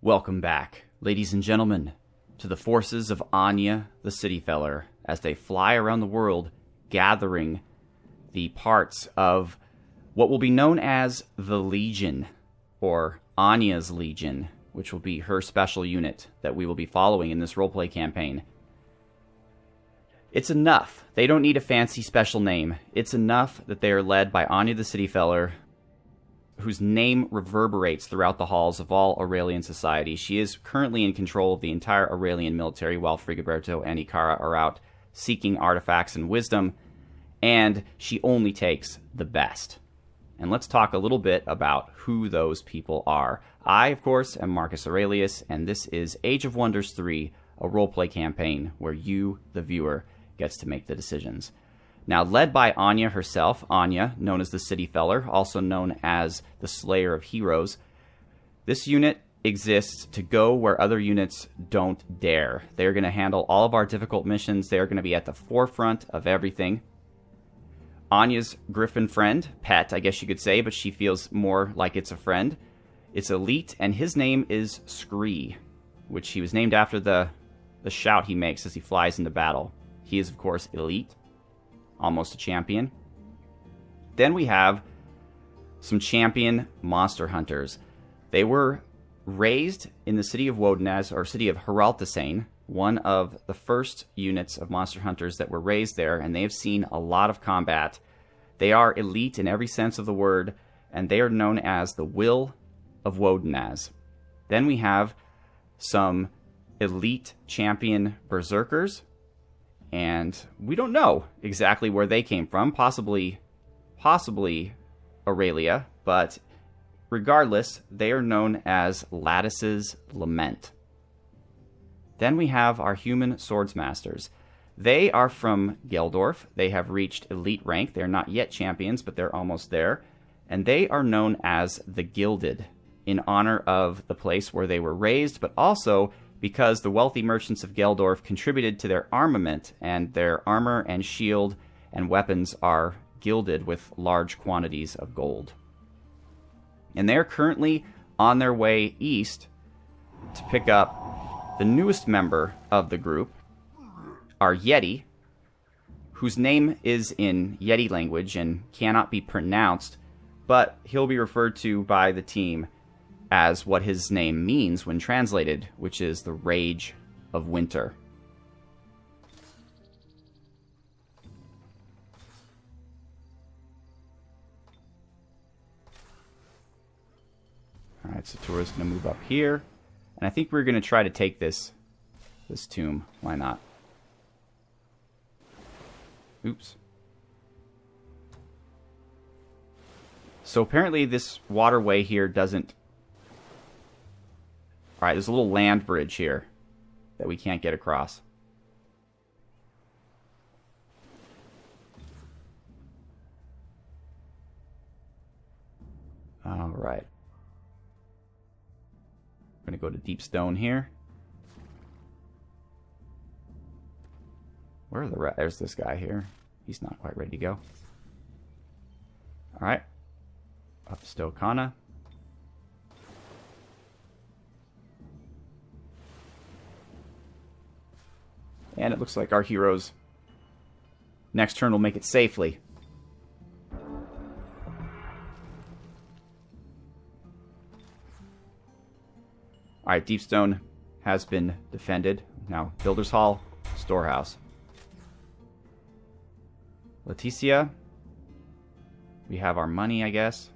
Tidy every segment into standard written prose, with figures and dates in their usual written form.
Welcome back, ladies and gentlemen, to the forces of Anya the City Feller as they fly around the world gathering the parts of what will be known as the Legion, or Anya's Legion, which will be her special unit that we will be following in this roleplay campaign. It's enough. They don't need a fancy special name. It's enough that they are led by Anya the City Feller, whose name reverberates throughout the halls of all Aurelian society. She is currently in control of the entire Aurelian military, while Frigoberto and Ikara are out seeking artifacts and wisdom, and she only takes the best. And let's talk a little bit about who those people are. I, of course, am Marcus Aurelius, and this is Age of Wonders 3, a roleplay campaign where you, the viewer, gets to make the decisions. Now, led by Anya herself, Anya, known as the City Feller, also known as the Slayer of Heroes, this unit exists to go where other units don't dare. They're going to handle all of our difficult missions. They're going to be at the forefront of everything. Anya's griffin friend, pet, I guess you could say, but she feels more like it's a friend. It's elite, and his name is Scree, which he was named after the shout he makes as he flies into battle. He is, of course, elite. Almost a champion. Then we have some champion monster hunters. They were raised in the city of Wodenaz, or city of Heraltasane, one of the first units of monster hunters that were raised there, and they have seen a lot of combat. They are elite in every sense of the word, and they are known as the Will of Wodenaz. Then we have some elite champion berserkers, and we don't know exactly where they came from, possibly Aurelia, but regardless, they are known as Lattice's Lament. Then we have our human swordsmasters. They are from Geldorf. They have reached elite rank. They're not yet champions, but they're almost there. And they are known as the Gilded, in honor of the place where they were raised, but also because the wealthy merchants of Geldorf contributed to their armament, and their armor and shield and weapons are gilded with large quantities of gold. And they're currently on their way east to pick up the newest member of the group, our Yeti, whose name is in Yeti language and cannot be pronounced, but he'll be referred to by the team as what his name means when translated, which is the Rage of Winter. Alright, Satura's going to move up here. And I think we're going to try to take this tomb. Why not? Oops. So apparently this waterway here doesn't... Alright, there's a little land bridge here that we can't get across. Alright. I'm going to go to Deep Stone here. Where are the there's this guy here. He's not quite ready to go. Alright. Up Stokana. And it looks like our heroes next turn will make it safely. Alright, Deepstone has been defended. Now, Builder's Hall, Storehouse. Leticia. We have our money, I guess.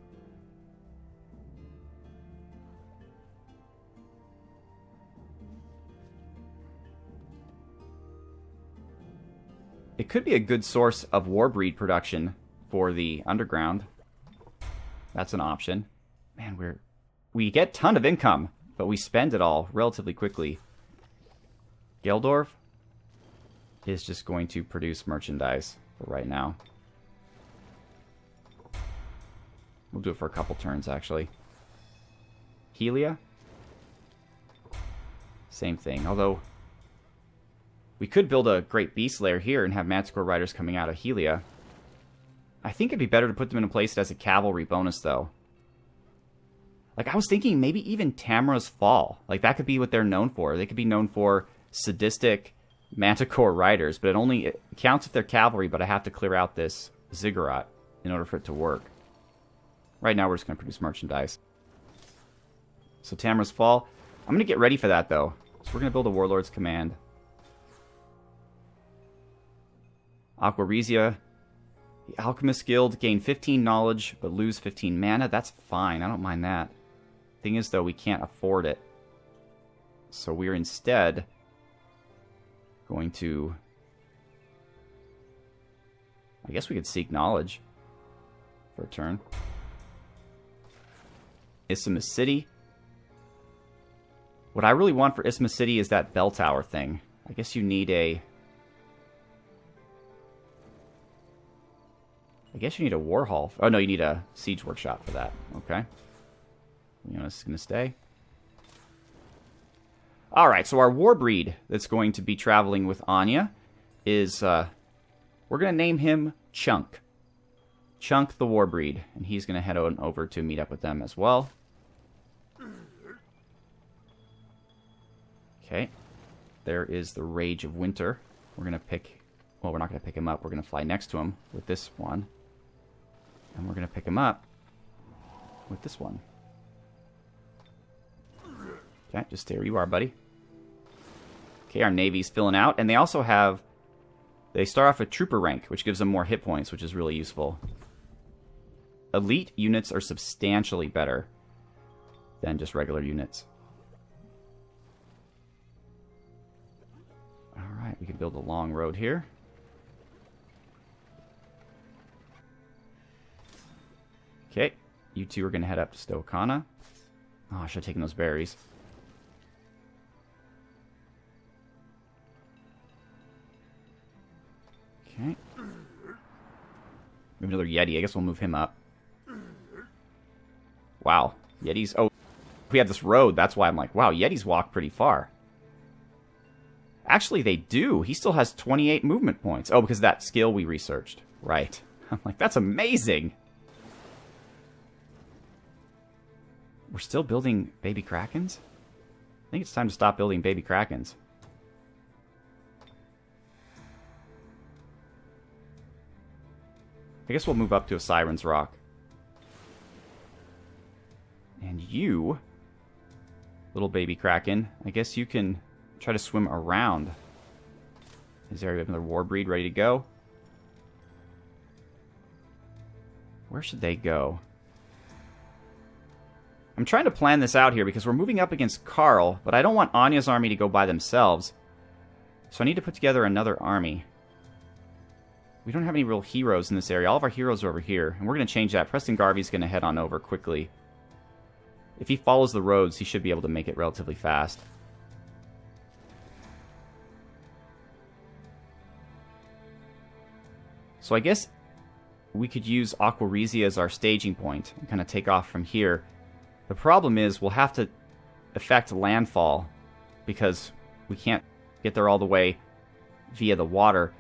It could be a good source of Warbreed production for the underground. That's an option. Man, we get a ton of income, but we spend it all relatively quickly. Geldorf is just going to produce merchandise for right now. We'll do it for a couple turns, actually. Helia? Same thing, although we could build a great beast lair here and have Manticore Riders coming out of Helia. I think it'd be better to put them in a place that has a cavalry bonus, though. Like, I was thinking maybe even Tamra's Fall. Like, that could be what they're known for. They could be known for sadistic Manticore riders, but it counts if they're cavalry, but I have to clear out this ziggurat in order for it to work. Right now, we're just going to produce merchandise. So, Tamra's Fall. I'm going to get ready for that, though. So, we're going to build a Warlord's Command. Aquaresia. The Alchemist Guild gain 15 knowledge, but lose 15 mana. That's fine. I don't mind that. Thing is, though, we can't afford it. So we're instead going to... I guess we could seek knowledge for a turn. Isthmus City. What I really want for Isthmus City is that bell tower thing. I guess you need a... I guess you need a war hall. Oh, no, you need a siege workshop for that. Okay. You know, this is going to stay. All right, so our war breed that's going to be traveling with Anya is... we're going to name him Chunk. Chunk the war breed. And he's going to head on over to meet up with them as well. Okay. There is the Rage of Winter. We're going to pick... Well, we're not going to pick him up. We're going to fly next to him with this one. And we're going to pick him up with this one. Okay, just stay where you are, buddy. Okay, our Navy's filling out. And they also have... They start off with Trooper rank, which gives them more hit points, which is really useful. Elite units are substantially better than just regular units. Alright, we can build a long road here. Okay, you two are going to head up to Stokana. Oh, I should have taken those berries. Okay. We have another Yeti. I guess we'll move him up. Wow. Yetis. Oh, we have this road. That's why I'm like, wow, Yetis walk pretty far. Actually, they do. He still has 28 movement points. Oh, because of that skill we researched. Right. I'm like, that's amazing. We're still building baby Krakens? I think it's time to stop building baby Krakens. I guess we'll move up to a Siren's Rock. And you, little baby Kraken, I guess you can try to swim around. Is there another war breed ready to go? Where should they go? I'm trying to plan this out here because we're moving up against Karl, but I don't want Anya's army to go by themselves. So I need to put together another army. We don't have any real heroes in this area. All of our heroes are over here, and we're going to change that. Preston Garvey's going to head on over quickly. If he follows the roads, he should be able to make it relatively fast. So I guess we could use Aquaresia as our staging point and kind of take off from here. The problem is we'll have to affect landfall because we can't get there all the way via the water.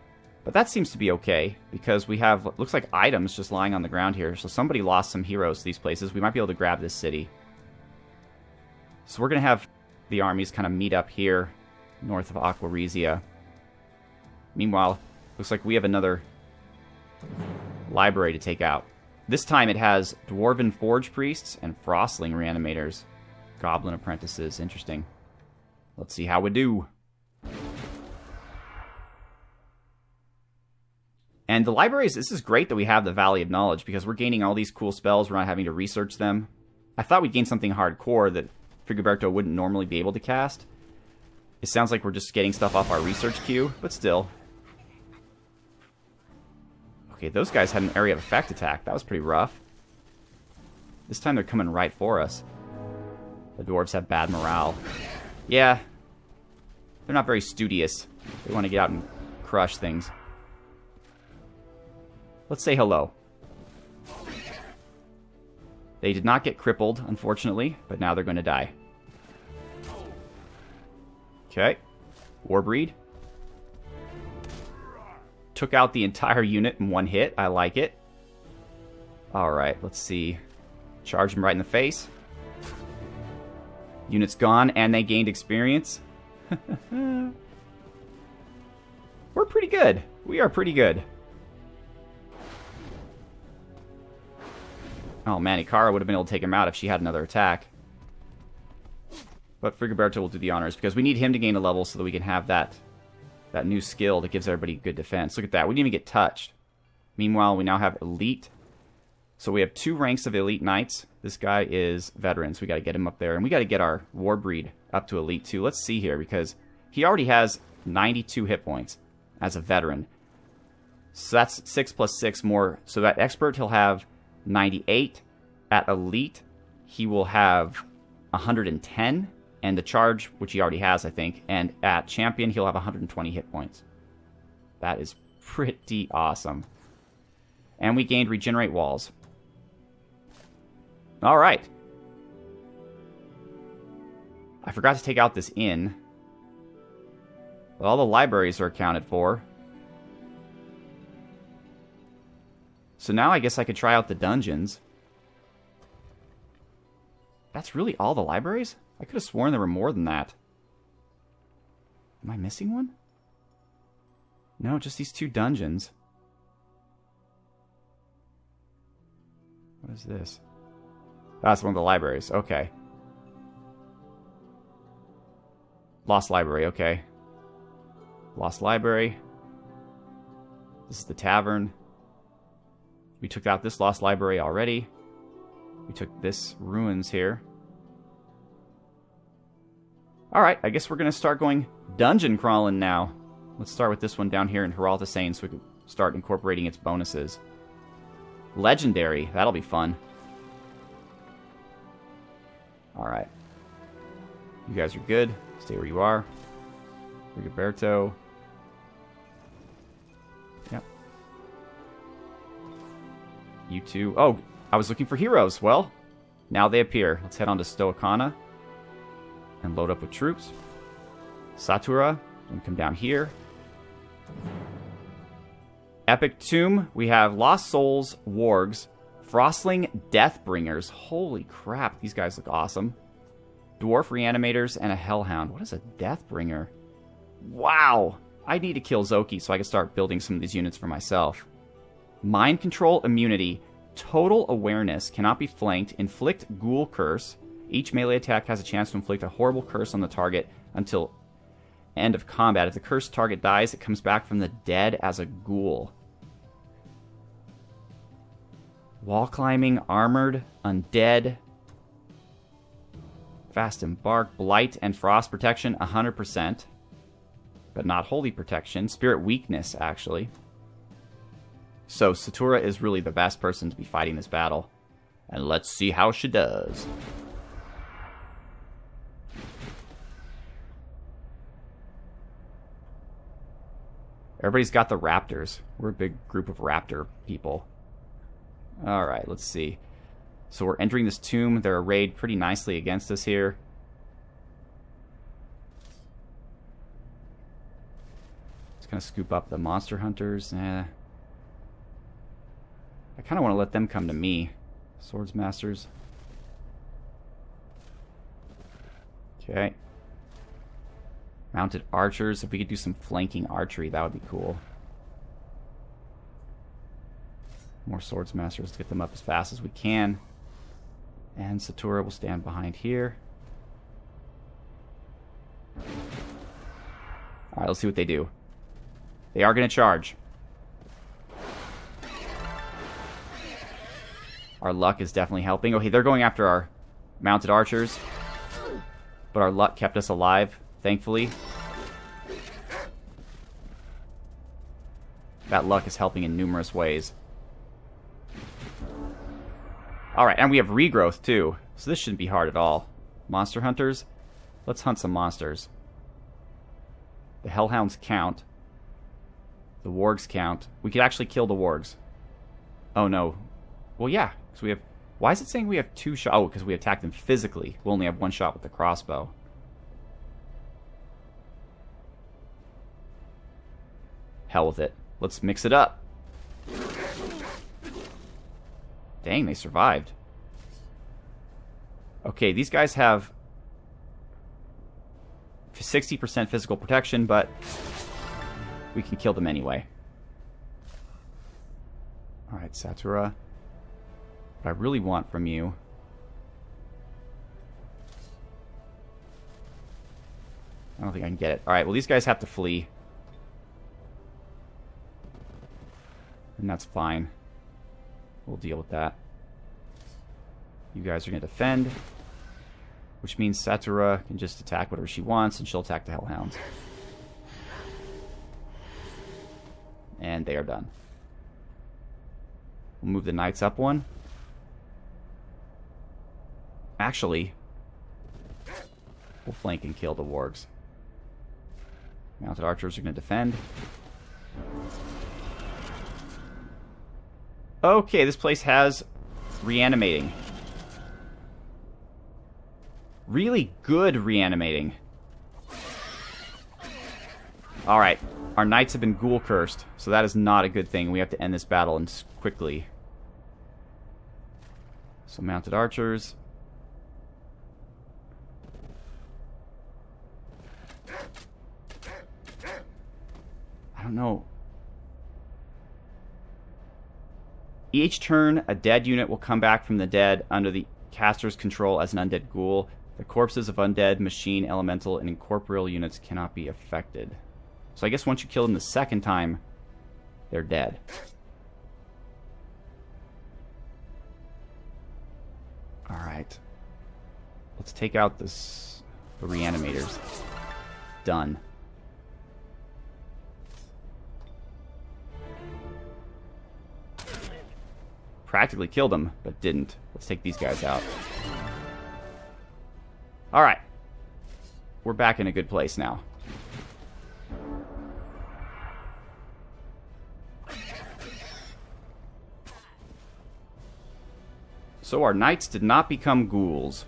But that seems to be okay because we have, looks like items just lying on the ground here. So somebody lost some heroes to these places. We might be able to grab this city. So we're going to have the armies kind of meet up here north of Aquaresia. Meanwhile, looks like we have another library to take out. This time it has Dwarven Forge Priests and Frostling Reanimators. Goblin Apprentices. Interesting. Let's see how we do. And the libraries, this is great that we have the Valley of Knowledge because we're gaining all these cool spells. We're not having to research them. I thought we'd gain something hardcore that Frigoberto wouldn't normally be able to cast. It sounds like we're just getting stuff off our research queue, but still. Okay, those guys had an area of effect attack. That was pretty rough. This time they're coming right for us. The dwarves have bad morale. Yeah. They're not very studious. They want to get out and crush things. Let's say hello. They did not get crippled, unfortunately, but now they're going to die. Okay. Warbreed. Took out the entire unit in one hit. I like it. Alright, let's see. Charge him right in the face. Units gone, and they gained experience. We're pretty good. We are pretty good. Oh man, Ikara would have been able to take him out if she had another attack. But Frigoberto will do the honors, because we need him to gain a level so that we can have that new skill that gives everybody good defense. Look at that. We didn't even get touched. Meanwhile, we now have elite. So we have 2 ranks of elite knights. This guy is veteran, so we got to get him up there. And we got to get our war breed up to elite 2. Let's see here, because he already has 92 hit points as a veteran. So that's 6 plus 6 more. So at expert, he'll have 98. At elite, he will have 110. And the charge, which he already has, I think. And at champion, he'll have 120 hit points. That is pretty awesome. And we gained regenerate walls. All right. I forgot to take out this inn. But all the libraries are accounted for. So now I guess I could try out the dungeons. That's really all the libraries? I could have sworn there were more than that. Am I missing one? No, just these 2 dungeons. What is this? That's one of the libraries. Okay. Lost library. Okay. Lost library. This is the tavern. We took out this lost library already. We took this ruins here. Alright, I guess we're going to start going dungeon crawling now. Let's start with this one down here in Heralta Sane so we can start incorporating its bonuses. Legendary, that'll be fun. Alright. You guys are good. Stay where you are. Frigoberto. Yep. You two. Oh, I was looking for heroes. Well, now they appear. Let's head on to Stoicana and load up with troops. Satura, and come down here. Epic Tomb, we have Lost Souls, Wargs, Frostling Deathbringers. Holy crap, these guys look awesome. Dwarf Reanimators, and a Hellhound. What is a Deathbringer? Wow! I need to kill Zoki so I can start building some of these units for myself. Mind Control Immunity. Total Awareness. Cannot be flanked. Inflict Ghoul Curse. Each melee attack has a chance to inflict a horrible curse on the target until end of combat. If the cursed target dies, it comes back from the dead as a ghoul. Wall climbing, armored, undead. Fast embark, blight and frost protection, 100%. But not holy protection. Spirit weakness, actually. So Satura is really the best person to be fighting this battle. And let's see how she does. Everybody's got the raptors. We're a big group of raptor people. Alright, let's see. So we're entering this tomb. They're arrayed pretty nicely against us here. Just gonna scoop up the monster hunters. I kind of want to let them come to me. Swords masters. Okay. Mounted archers. If we could do some flanking archery, that would be cool. More swords masters to get them up as fast as we can. And Satura will stand behind here. Alright, let's see what they do. They are going to charge. Our luck is definitely helping. Okay, they're going after our mounted archers. But our luck kept us alive, thankfully. That luck is helping in numerous ways. Alright, and we have regrowth too. So this shouldn't be hard at all. Monster hunters. Let's hunt some monsters. The hellhounds count. The wargs count. We could actually kill the wargs. Oh no. Well, yeah. So we have... Why is it saying we have 2 shots? Oh, because we attacked them physically. We'll only have 1 shot with the crossbow. Hell with it. Let's mix it up. Dang, they survived. Okay, these guys have 60% physical protection, but we can kill them anyway. Alright, Satura. What I really want from you... I don't think I can get it. Alright, well these guys have to flee. And that's fine. We'll deal with that. You guys are going to defend. Which means Satura can just attack whatever she wants, and she'll attack the Hellhounds. And they are done. We'll move the Knights up one. Actually, we'll flank and kill the Wargs. Mounted archers are going to defend. Okay, this place has reanimating. Really good reanimating. Alright, our knights have been ghoul cursed, so that is not a good thing. We have to end this battle and quickly. So mounted archers. I don't know. Each turn, a dead unit will come back from the dead under the caster's control as an undead ghoul. The corpses of undead, machine, elemental, and incorporeal units cannot be affected. So I guess once you kill them the second time, they're dead. Alright. Let's take out the reanimators. Done. Practically killed them, but didn't. Let's take these guys out. Alright. We're back in a good place now. So our knights did not become ghouls.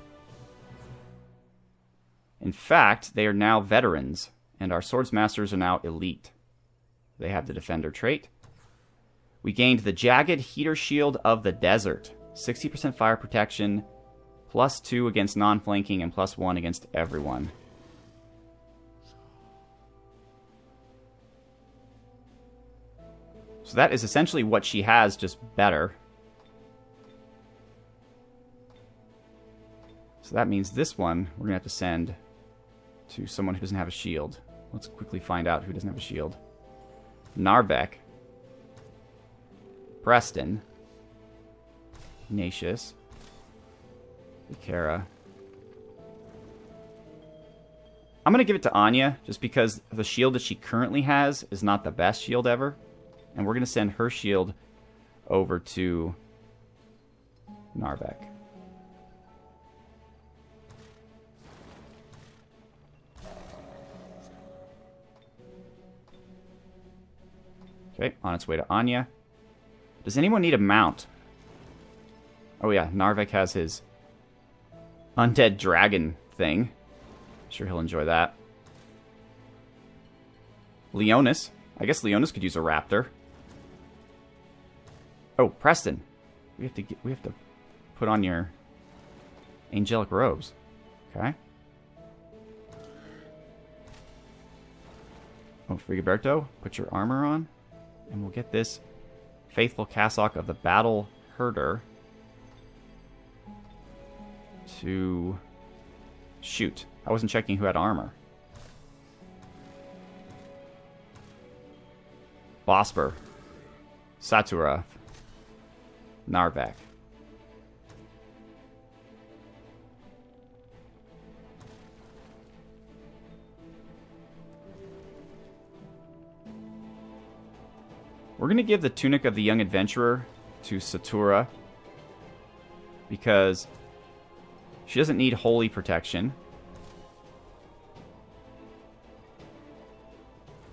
In fact, they are now veterans, and our swordsmasters are now elite. They have the defender trait. We gained the Jagged Heater Shield of the Desert. 60% fire protection, +2 against non-flanking, and +1 against everyone. So that is essentially what she has, just better. So that means this one, we're going to have to send to someone who doesn't have a shield. Let's quickly find out who doesn't have a shield. Narvek. Preston. Ignatius. Ikara. I'm going to give it to Anya, just because the shield that she currently has is not the best shield ever. And we're going to send her shield over to Narvek. Okay, on its way to Anya. Does anyone need a mount? Oh yeah, Narvek has his undead dragon thing. Sure he'll enjoy that. Leonis. I guess Leonis could use a raptor. Oh, Preston. We have to put on your angelic robes. Okay. Oh, Frigoberto, put your armor on. And we'll get this faithful cassock of the battle herder to shoot. I wasn't checking who had armor. Bosper. Satura. Narvek. We're going to give the Tunic of the Young Adventurer to Satura because she doesn't need holy protection.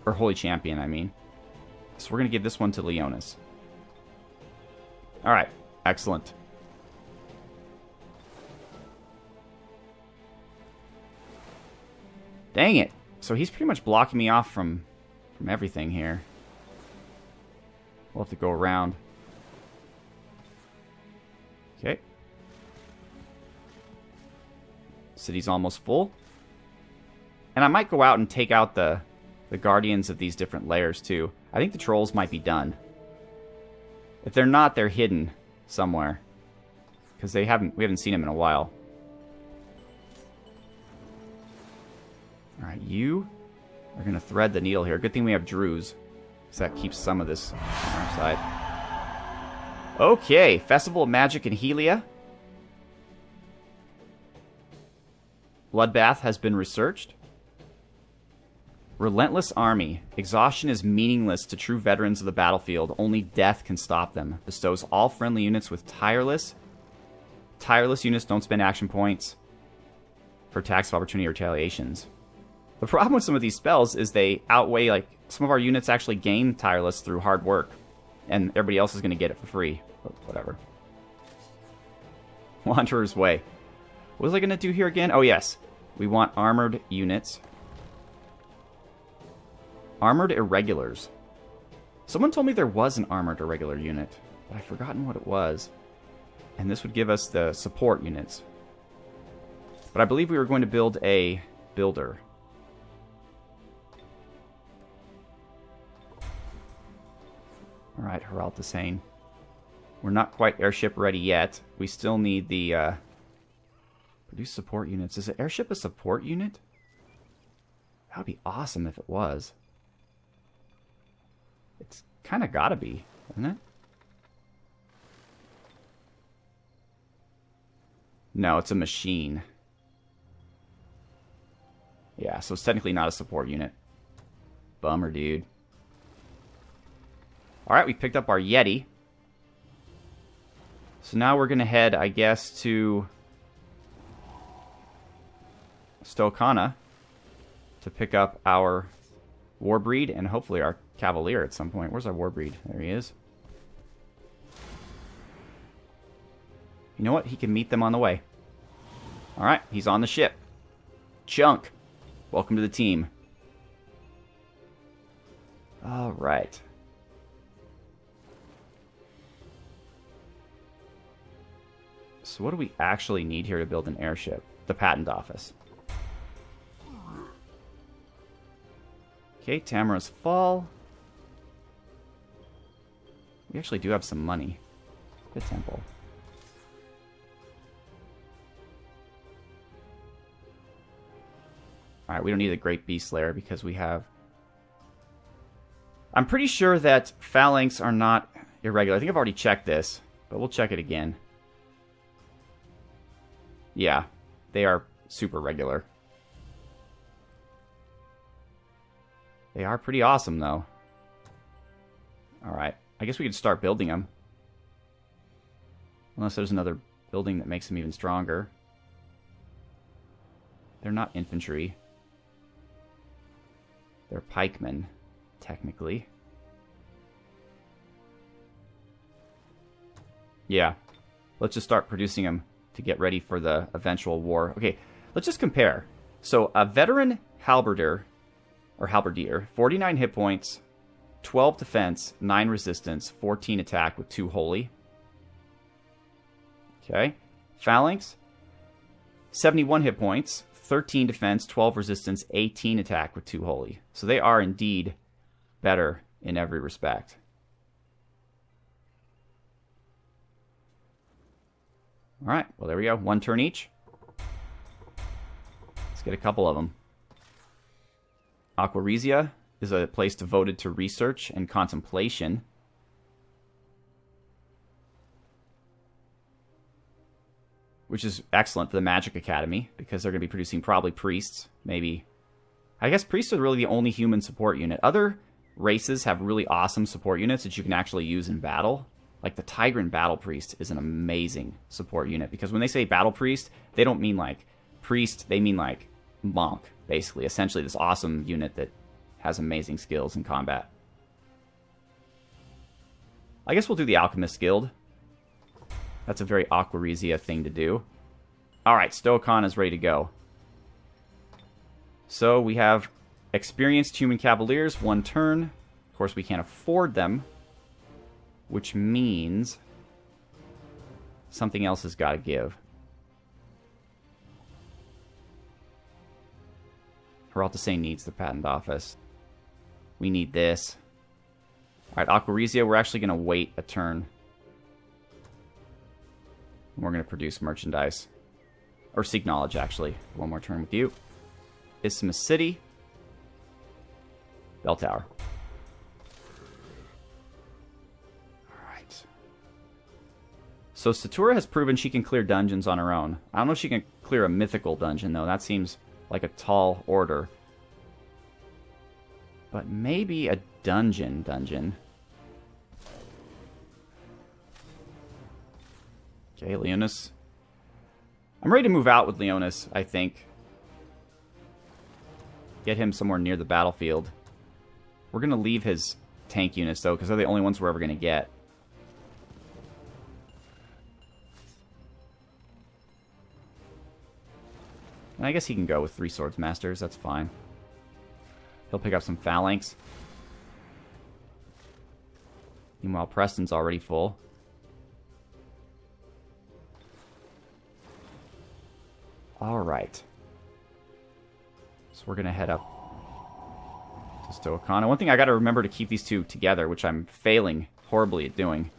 Or holy champion, I mean. So we're going to give this one to Leonis. Alright, excellent. Dang it. So he's pretty much blocking me off from everything here. We'll have to go around. Okay. City's almost full. And I might go out and take out the guardians of these different layers, too. I think the trolls might be done. If they're not, they're hidden somewhere. Because we haven't seen them in a while. Alright, you are going to thread the needle here. Good thing we have Droos. Because that keeps some of this on our side. Okay, Festival of Magic in Helia. Bloodbath has been researched. Relentless Army. Exhaustion is meaningless to true veterans of the battlefield. Only death can stop them. Bestows all friendly units with Tireless. Tireless units don't spend action points for attacks of opportunity or retaliations. The problem with some of these spells is they outweigh, like, some of our units actually gain Tireless through hard work. And everybody else is going to get it for free. But whatever. Wanderer's Way. What was I going to do here again? Oh, yes. We want armored units. Armored Irregulars. Someone told me there was an armored irregular unit, but I've forgotten what it was. And this would give us the support units. But I believe we were going to build a builder. Alright, Herald Hussein. We're not quite airship ready yet. We still need the produce support units. Is the airship a support unit? That would be awesome if it was. It's kind of gotta be, isn't it? No, it's a machine. Yeah, so it's technically not a support unit. Bummer, dude. Alright, we picked up our Yeti. So now we're going to head, I guess, to Stokana to pick up our Warbreed and hopefully our Cavalier at some point. Where's our Warbreed? There he is. You know what? He can meet them on the way. Alright, he's on the ship. Chunk, welcome to the team. Alright. So what do we actually need here to build an airship? The patent office. Okay, Tamara's Fall. We actually do have some money. The temple. Alright, we don't need the Great Beast Slayer because we have... I'm pretty sure that phalanx are not irregular. I think I've already checked this, but we'll check it again. Yeah, they are super regular. They are pretty awesome, though. Alright, I guess we could start building them. Unless there's another building that makes them even stronger. They're not infantry. They're pikemen, technically. Yeah, let's just start producing them to get ready for the eventual war. Okay, let's just compare. So, a veteran halberdier, or halberdier, 49 hit points, 12 defense, 9 resistance, 14 attack with 2 holy. Okay. Phalanx, 71 hit points, 13 defense, 12 resistance, 18 attack with 2 holy. So they are indeed better in every respect. Alright, well there we go. 1 turn each. Let's get a couple of them. Aquaresia is a place devoted to research and contemplation. Which is excellent for the Magic Academy, because they're going to be producing probably priests, maybe. I guess priests are really the only human support unit. Other races have really awesome support units that you can actually use in battle. Like the Tigran Battle Priest is an amazing support unit, because when they say Battle Priest, they don't mean like priest, they mean like monk, basically. Essentially this awesome unit that has amazing skills in combat. I guess we'll do the Alchemist Guild. That's a very Aquaresia thing to do. Alright, Stokan is ready to go. So we have experienced human cavaliers, 1 turn. Of course, we can't afford them, which means something else has got to give. Peralta say needs the patent office. We need this. Alright, Aquarizia, we're actually going to wait a turn. We're going to produce merchandise. Or seek knowledge, actually. One more turn with you. Isthmus City. Bell Tower. Alright. So Satura has proven she can clear dungeons on her own. I don't know if she can clear a mythical dungeon, though. That seems like a tall order. But maybe a dungeon. Okay, Leonis. I'm ready to move out with Leonis, I think. Get him somewhere near the battlefield. We're going to leave his tank units, though, because they're the only ones we're ever going to get. And I guess he can go with 3 Swords Masters. That's fine. He'll pick up some Phalanx. Meanwhile, Preston's already full. Alright. So we're going to head up to Stoacana. One thing I got to remember to keep these two together, which I'm failing horribly at doing.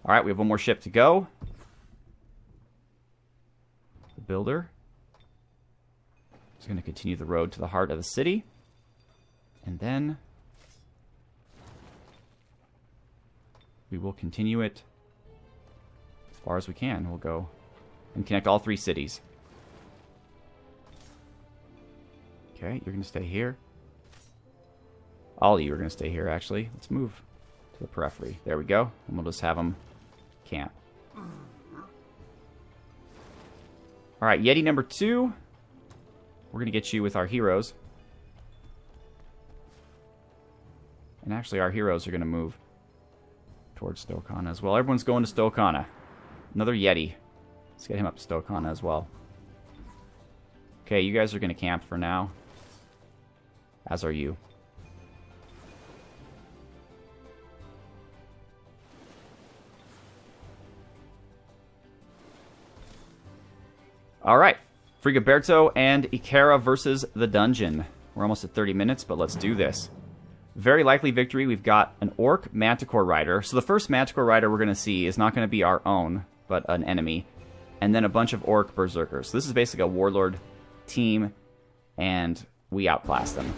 Alright, we have one more ship to go. The Builder is going to continue the road to the heart of the city. And then we will continue it as far as we can. We'll go and connect all 3 cities. Okay, you're going to stay here. All of you are going to stay here, actually. Let's move to the periphery. There we go. And we'll just have them camp. Alright, Yeti number 2. We're going to get you with our heroes. And actually, our heroes are going to move towards Stoacana as well. Everyone's going to Stoacana. Another Yeti. Let's get him up to Stoacana as well. Okay, you guys are going to camp for now. As are you. Alright. Frigoberto and Ikera versus the dungeon. We're almost at 30 minutes, but let's do this. Very likely victory. We've got an Orc Manticore Rider. So the first Manticore Rider we're going to see is not going to be our own, but an enemy. And then a bunch of Orc Berserkers. So this is basically a Warlord team, and we outclass them.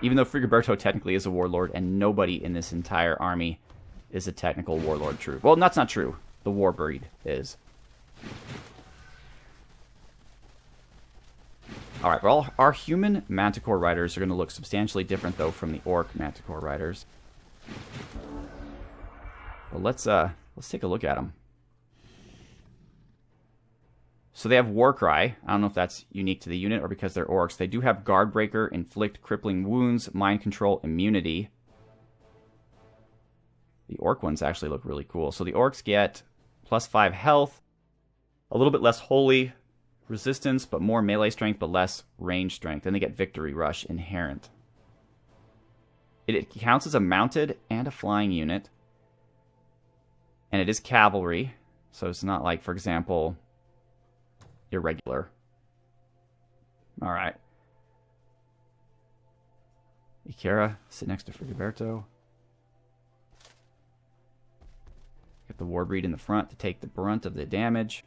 Even though Frigoberto technically is a Warlord, and nobody in this entire army is a technical Warlord troop. Well, that's not true. The Warbreed is. Alright, well, our human Manticore Riders are going to look substantially different, though, from the Orc Manticore Riders. Well, let's take a look at them. So they have Warcry. I don't know if that's unique to the unit or because they're Orcs. They do have Guardbreaker, Inflict Crippling Wounds, Mind Control, Immunity. The Orc ones actually look really cool. So the Orcs get +5 health, a little bit less holy resistance, but more melee strength, but less range strength. And they get Victory Rush inherent. It counts as a mounted and a flying unit. And it is cavalry. So it's not like, for example, irregular. Alright. Ikera, sit next to Frigoberto. Get the Warbreed in the front to take the brunt of the damage.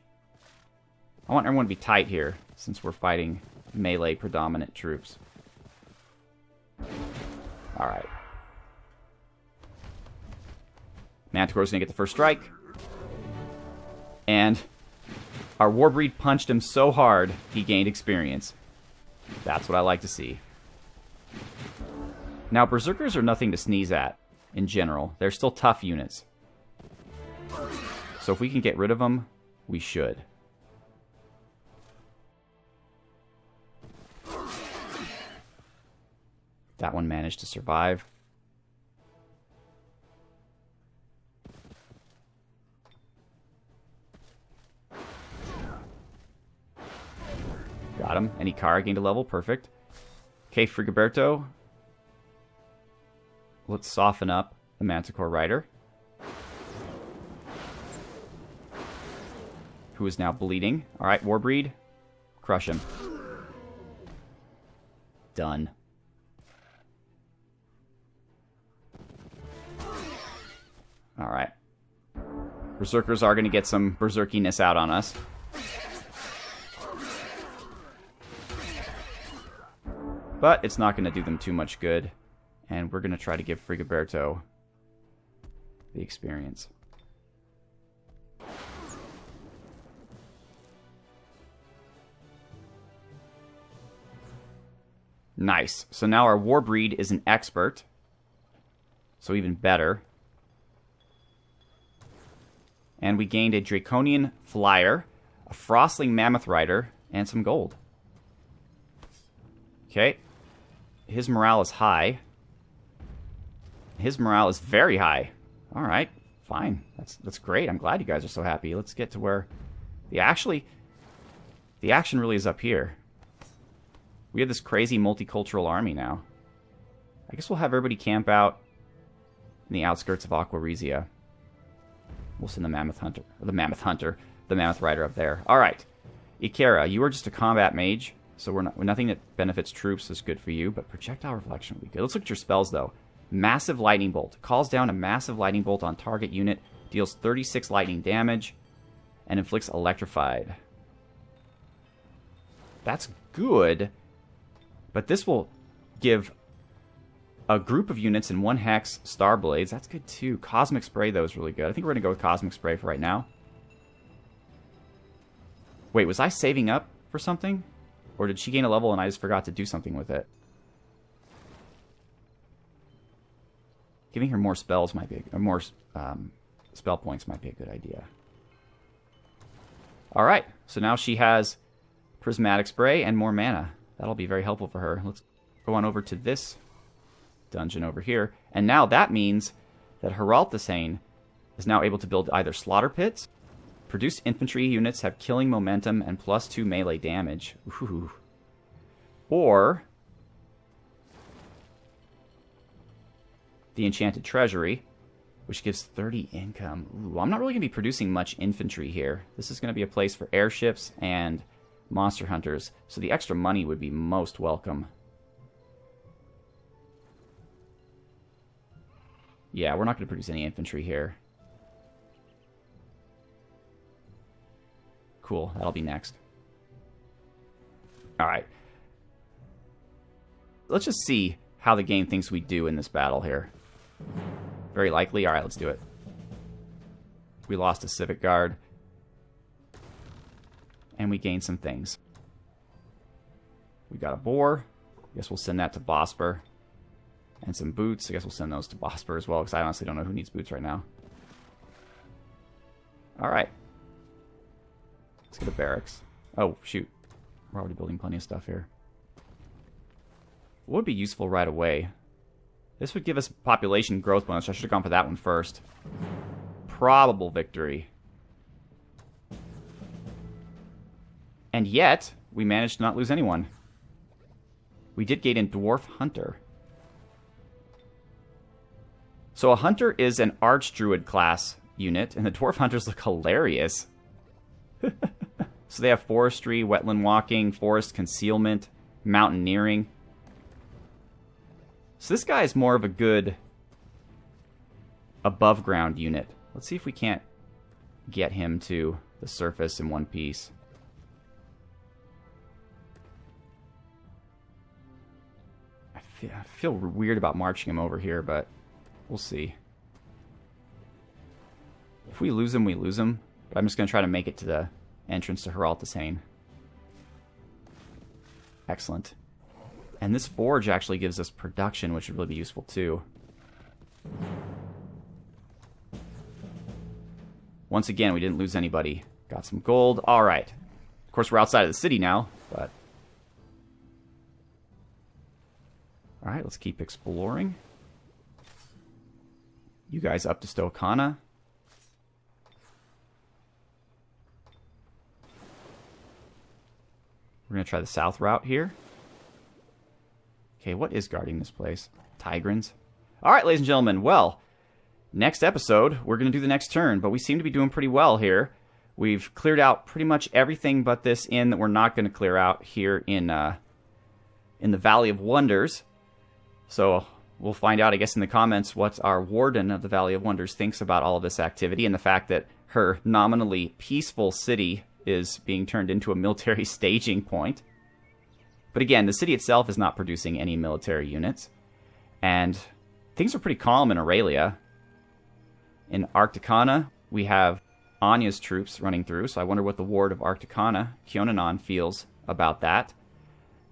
I want everyone to be tight here, since we're fighting melee predominant troops. Alright. Manticore's gonna get the first strike. And our Warbreed punched him so hard, he gained experience. That's what I like to see. Now, Berserkers are nothing to sneeze at, in general. They're still tough units. So if we can get rid of them, we should. That one managed to survive. Got him. And Ikara gained a level. Perfect. Okay, Frigoberto. Let's soften up the Manticore Rider, who is now bleeding. Alright, Warbreed. Crush him. Done. Alright. Berserkers are going to get some berserkiness out on us. But it's not going to do them too much good. And we're going to try to give Frigoberto the experience. Nice. So now our Warbreed is an expert. So even better. And we gained a Draconian Flyer, a Frostling Mammoth Rider, and some gold. Okay. His morale is high. His morale is very high. Alright, fine. That's great. I'm glad you guys are so happy. Let's get to where... the action really is up here. We have this crazy multicultural army now. I guess we'll have everybody camp out in the outskirts of Aquaresia. We'll send the Mammoth Rider up there. Alright. Ikera, you are just a combat mage, so nothing that benefits troops is good for you, but projectile reflection would be good. Let's look at your spells, though. Massive Lightning Bolt. Calls down a massive lightning bolt on target unit, deals 36 lightning damage, and inflicts electrified. That's good, but this will give a group of units in 1 hex Starblades. That's good too. Cosmic Spray, though, is really good. I think we're going to go with Cosmic Spray for right now. Wait, was I saving up for something? Or did she gain a level and I just forgot to do something with it? Giving her more spells might be... or more spell points might be a good idea. Alright, so now she has Prismatic Spray and more mana. That'll be very helpful for her. Let's go on over to this dungeon over here. And now that means that Heralthasane is now able to build either Slaughter Pits, produce infantry units have killing momentum and +2 melee damage. Ooh. Or the Enchanted Treasury, which gives 30 income. Ooh, I'm not really going to be producing much infantry here. This is going to be a place for airships and monster hunters, so the extra money would be most welcome. Yeah, we're not going to produce any infantry here. Cool, that'll be next. Alright. Let's just see how the game thinks we do in this battle here. Very likely. Alright, let's do it. We lost a Civic Guard. And we gained some things. We got a boar. I guess we'll send that to Bosper. And some boots. I guess we'll send those to Bosper as well, because I honestly don't know who needs boots right now. Alright. Let's get a barracks. Oh, shoot. We're already building plenty of stuff here. What would be useful right away? This would give us population growth bonus. I should have gone for that one first. Probable victory. And yet, we managed to not lose anyone. We did gain a Dwarf Hunter. So a Hunter is an Archdruid class unit, and the Dwarf Hunters look hilarious. So they have Forestry, Wetland Walking, Forest Concealment, Mountaineering. So this guy is more of a good above-ground unit. Let's see if we can't get him to the surface in one piece. I feel weird about marching him over here, but we'll see. If we lose him, we lose him. But I'm just going to try to make it to the entrance to Heralthasane. Excellent. And this forge actually gives us production, which would really be useful too. Once again, we didn't lose anybody. Got some gold. Alright. Of course, we're outside of the city now, but... Alright, let's keep exploring. You guys up to Stokana. We're going to try the south route here. Okay, what is guarding this place? Tigrans. Alright, ladies and gentlemen, well, next episode, we're going to do the next turn, but we seem to be doing pretty well here. We've cleared out pretty much everything but this inn that we're not going to clear out here in in the Valley of Wonders. So we'll find out, I guess, in the comments what our warden of the Valley of Wonders thinks about all of this activity and the fact that her nominally peaceful city is being turned into a military staging point. But again, the city itself is not producing any military units. And things are pretty calm in Aurelia. In Arcticana, we have Anya's troops running through, so I wonder what the ward of Arcticana, Kionanon, feels about that.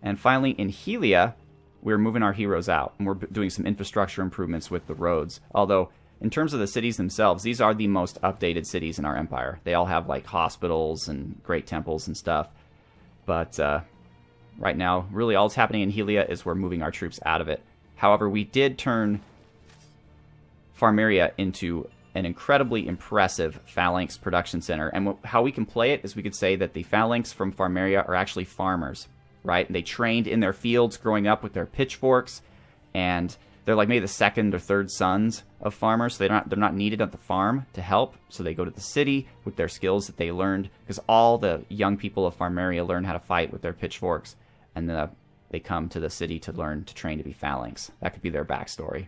And finally, in Helia, we're moving our heroes out, and we're doing some infrastructure improvements with the roads. Although, in terms of the cities themselves, these are the most updated cities in our empire. They all have, like, hospitals and great temples and stuff. But right now, really all that's happening in Helia is we're moving our troops out of it. However, we did turn Farmeria into an incredibly impressive phalanx production center. And how we can play it is we could say that the phalanx from Farmeria are actually farmers, right? And they trained in their fields growing up with their pitchforks, and they're like maybe the second or third sons of farmers. So they're not needed at the farm to help. So they go to the city with their skills that they learned, because all the young people of Farmeria learn how to fight with their pitchforks, and they come to the city to learn to train to be phalanx. That could be their backstory.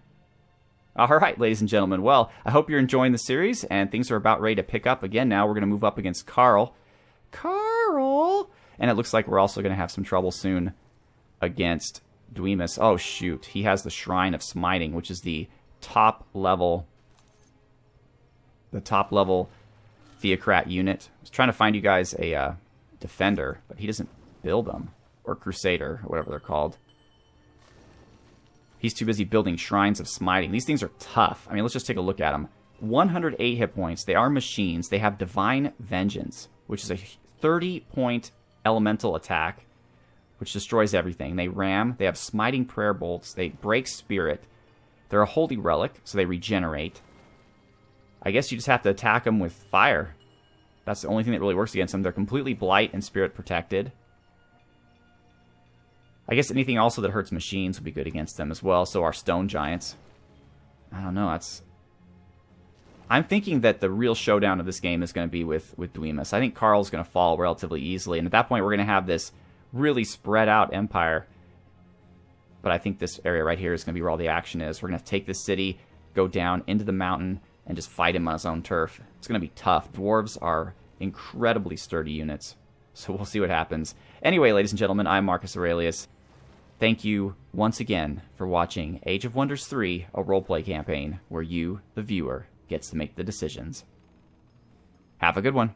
All right, ladies and gentlemen. Well, I hope you're enjoying the series, and things are about ready to pick up again now. We're going to move up against Carl. And it looks like we're also going to have some trouble soon against Duemus. Oh, shoot. He has the Shrine of Smiting, which is the top level Theocrat unit. I was trying to find you guys a Defender, but he doesn't build them. Or Crusader, or whatever they're called. He's too busy building Shrines of Smiting. These things are tough. I mean, let's just take a look at them. 108 hit points. They are machines. They have Divine Vengeance, which is a 30-point elemental attack, which destroys everything. They ram. They have Smiting Prayer Bolts. They break Spirit. They're a Holy Relic, so they regenerate. I guess you just have to attack them with fire. That's the only thing that really works against them. They're completely Blight and Spirit protected. I guess anything also that hurts machines would be good against them as well. So our Stone Giants. I don't know. I'm thinking that the real showdown of this game is going to be with Duemus. I think Carl's going to fall relatively easily. And at that point, we're going to have this really spread out empire. But I think this area right here is going to be where all the action is. We're going to take this city, go down into the mountain, and just fight him on his own turf. It's going to be tough. Dwarves are incredibly sturdy units. So we'll see what happens. Anyway, ladies and gentlemen, I'm Marcus Aurelius. Thank you once again for watching Age of Wonders 3, a roleplay campaign where you, the viewer, gets to make the decisions. Have a good one.